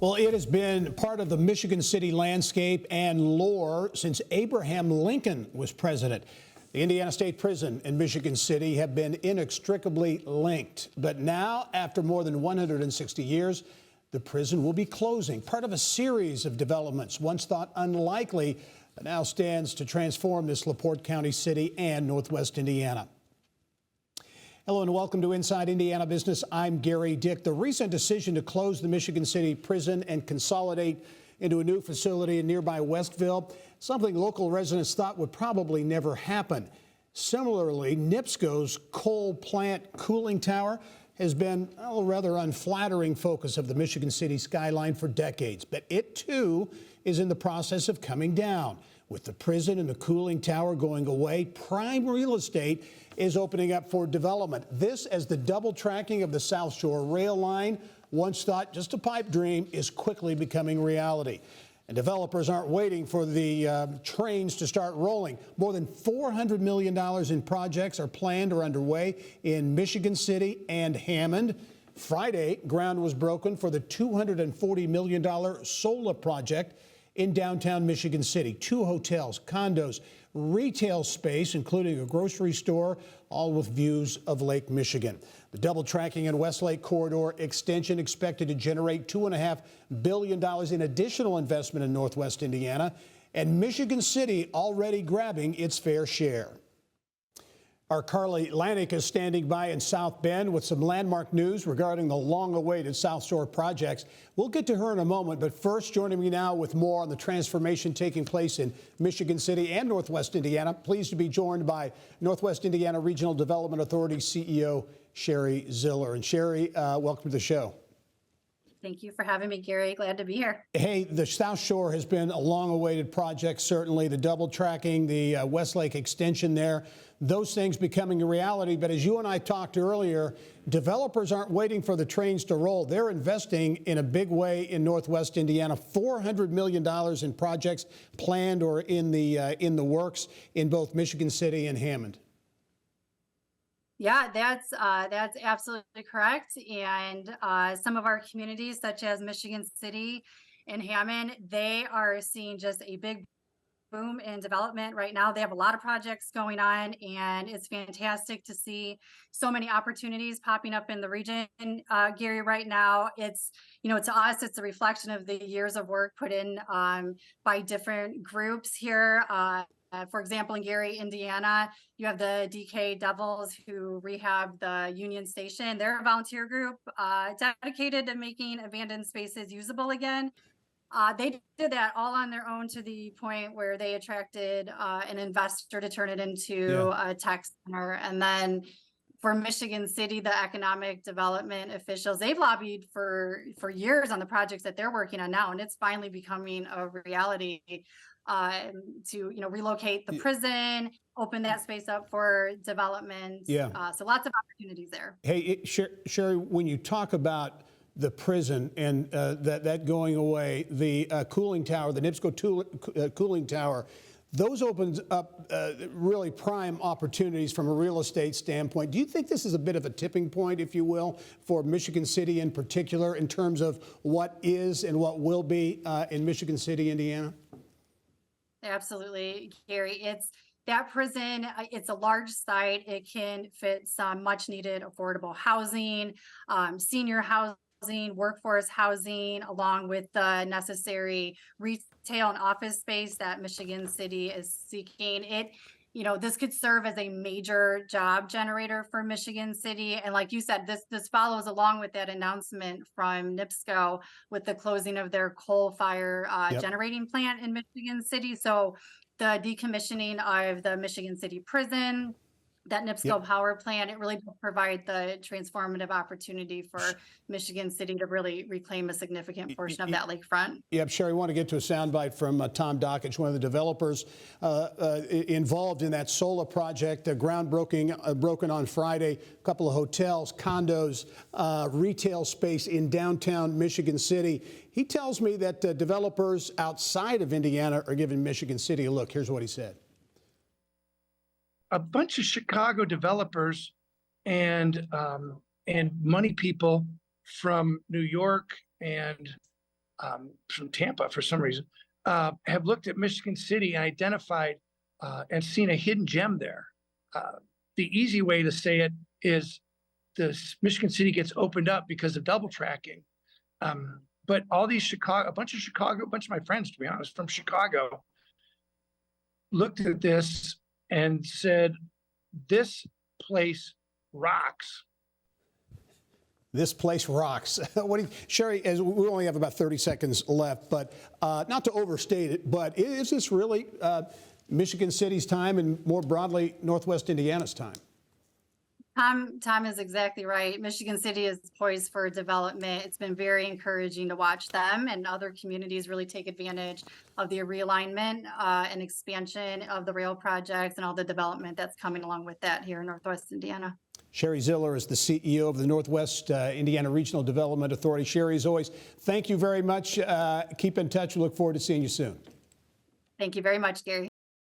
Well, it has been part of the Michigan City landscape and lore since Abraham Lincoln was president. The Indiana State Prison and Michigan City have been inextricably linked. But now, after more than 160 years, the prison will be closing, part of a series of developments once thought unlikely, but now stands to transform this LaPorte County city and Northwest Indiana. Hello and welcome to Inside Indiana Business. I'm Gary Dick. The recent decision to close the Michigan City prison and consolidate into a new facility in nearby Westville, something local residents thought would probably never happen. Similarly, NIPSCO's coal plant cooling tower has been a rather unflattering focus of the Michigan City skyline for decades, but it too is in the process of coming down. With the prison and the cooling tower going away, prime real estate is opening up for development. This as the double tracking of the South Shore rail line, once thought just a pipe dream, is quickly becoming reality. And developers aren't waiting for the trains to start rolling. More than $400 million in projects are planned or underway in Michigan City and Hammond. Friday, ground was broken for the $240 million solar project in downtown Michigan City. 2 hotels, condos, retail space, including a grocery store, all with views of Lake Michigan. The double tracking and Westlake Corridor extension expected to generate $2.5 billion in additional investment in Northwest Indiana, and Michigan City already grabbing its fair share. Our Carly Lanick is standing by in South Bend with some landmark news regarding the long-awaited South Shore projects. We'll get to her in a moment, but first, joining me now with more on the transformation taking place in Michigan City and Northwest Indiana. Pleased to be joined by Northwest Indiana Regional Development Authority CEO Sherry Ziller. And Sherry, welcome to the show. Thank you for having me, Gary. Glad to be here. Hey, the South Shore has been a long-awaited project, certainly. The double tracking, the Westlake extension there, those things becoming a reality. But as you and I talked earlier, developers aren't waiting for the trains to roll. They're investing in a big way in Northwest Indiana. $400 million in projects planned or in the works in both Michigan City and Hammond. Yeah, that's absolutely correct. And some of our communities, such as Michigan City and Hammond, they are seeing just a big boom in development right now. They have a lot of projects going on, and it's fantastic to see so many opportunities popping up in the region. Gary, right now, it's, to us, it's a reflection of the years of work put in by different groups here. For example, in Gary, Indiana, you have the DK Devils who rehab the Union Station. They're a volunteer group dedicated to making abandoned spaces usable again. They did that all on their own to the point where they attracted an investor to turn it into a tech center. And then for Michigan City, the economic development officials, they've lobbied for years on the projects that they're working on now, and it's finally becoming a reality. To relocate the prison, open that space up for development. So lots of opportunities there. Hey, Sherry, when you talk about the prison and that going away, the cooling tower, the NIPSCO cooling tower, those opens up really prime opportunities from a real estate standpoint. Do you think this is a bit of a tipping point, if you will, for Michigan City in particular, in terms of what is and what will be in Michigan City, Indiana? Absolutely, Gary. It's that prison. It's a large site. It can fit some much needed affordable housing, senior housing, workforce housing, along with the necessary retail and office space that Michigan City is seeking. This could serve as a major job generator for Michigan City. And like you said, this follows along with that announcement from NIPSCO with the closing of their coal-fire generating plant in Michigan City. So the decommissioning of the Michigan City prison, that NIPSCO power plant, it really will provide the transformative opportunity for Michigan City to really reclaim a significant portion of that lakefront. Yep, Sherry, I want to get to a soundbite from Tom Dockich, one of the developers involved in that solar project. Ground broken on Friday. A couple of hotels, condos, retail space in downtown Michigan City. He tells me that developers outside of Indiana are giving Michigan City a look. Here's what he said. A bunch of Chicago developers and money people from New York and from Tampa for some reason, have looked at Michigan City and identified and seen a hidden gem there. The easy way to say it is Michigan City gets opened up because of double tracking. But all these a bunch of my friends, to be honest, from Chicago, looked at this and said, this place rocks. This place rocks. Sherry, as we only have about 30 seconds left, but not to overstate it, but is this really Michigan City's time and more broadly Northwest Indiana's time? Tom is exactly right. Michigan City is poised for development. It's been very encouraging to watch them and other communities really take advantage of the realignment and expansion of the rail projects and all the development that's coming along with that here in Northwest Indiana. Sherry Ziller is the CEO of the Northwest Indiana Regional Development Authority. Sherry, as always, thank you very much. Keep in touch. We look forward to seeing you soon. Thank you very much, Gary.